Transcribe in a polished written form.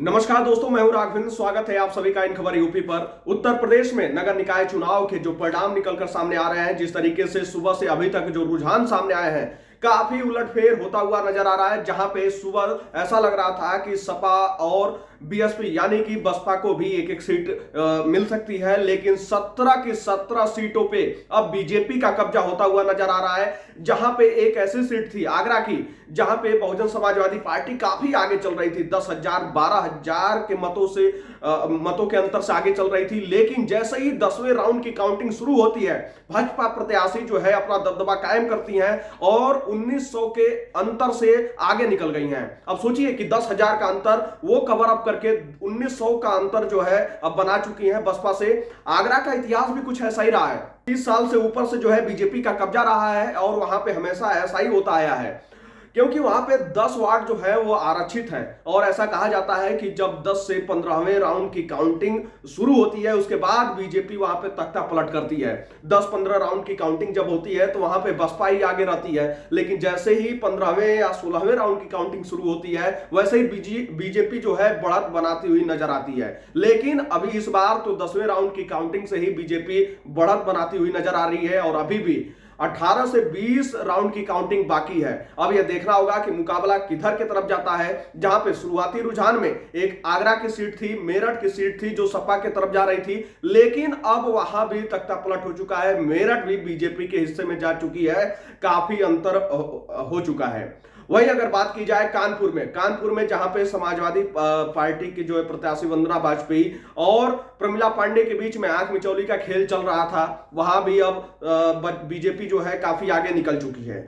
नमस्कार दोस्तों, मैं हूं राघवेंद्र। स्वागत है आप सभी का इन खबर यूपी पर। उत्तर प्रदेश में नगर निकाय चुनाव के जो परिणाम निकलकर सामने आ रहे हैं, जिस तरीके से सुबह से अभी तक जो रुझान सामने आए हैं, काफी उलटफेर होता हुआ नजर आ रहा है। जहां पे सुबह ऐसा लग रहा था कि सपा और बीएसपी यानी कि बसपा को भी एक एक सीट मिल सकती है, लेकिन 17 की 17 सीटों पे अब बीजेपी का कब्जा होता हुआ नजर आ रहा है। जहां पे एक ऐसी सीट थी आगरा की, जहां पे बहुजन समाजवादी पार्टी काफी आगे चल रही थी, 10,000 12,000 के मतों के अंतर से आगे चल रही थी। लेकिन जैसे ही 10वें राउंड की काउंटिंग शुरू होती है, भाजपा प्रत्याशी जो है अपना दबदबा कायम करती हैं और 1900 के अंतर से आगे निकल गई हैं। अब सोचिए कि 10,000 का अंतर वो कवर अप करके 1900 का अंतर जो है अब बना चुकी हैं बसपा से। आगरा का इतिहास भी कुछ ऐसा ही रहा है। 30 साल से ऊपर से जो है बीजेपी का कब्जा रहा है और वहां पे हमेशा ऐसा ही होता आया है, क्योंकि वहां पे 10 वार्ड जो है वो आरक्षित है। और ऐसा कहा जाता है कि जब 10 से 15वें राउंड की काउंटिंग शुरू होती है, उसके बाद बीजेपी वहां पे तख्ता पलट करती है। 10-15 राउंड की काउंटिंग जब होती है तो वहां पे बसपा ही आगे रहती है, लेकिन जैसे ही 15वें या 16वें राउंड की काउंटिंग शुरू होती है, वैसे ही बीजेपी जो है बढ़त बनाती हुई नजर आती है। लेकिन अभी इस बार तो 10वें राउंड की काउंटिंग से ही बीजेपी बढ़त बनाती हुई नजर आ रही है और अभी भी 18 से 20 राउंड की काउंटिंग बाकी है। अब यह देखना होगा कि मुकाबला किधर की तरफ जाता है। जहां पे शुरुआती रुझान में एक आगरा की सीट थी, मेरठ की सीट थी जो सपा की तरफ जा रही थी, लेकिन अब वहां भी तख्ता पलट हो चुका है। मेरठ भी बीजेपी के हिस्से में जा चुकी है, काफी अंतर हो चुका है। वही अगर बात की जाए कानपुर में जहां पे समाजवादी पार्टी की जो है प्रत्याशी वंदना वाजपेयी और प्रमिला पांडे के बीच में आंख मिचौली का खेल चल रहा था, वहां भी अब बीजेपी जो है काफी आगे निकल चुकी है।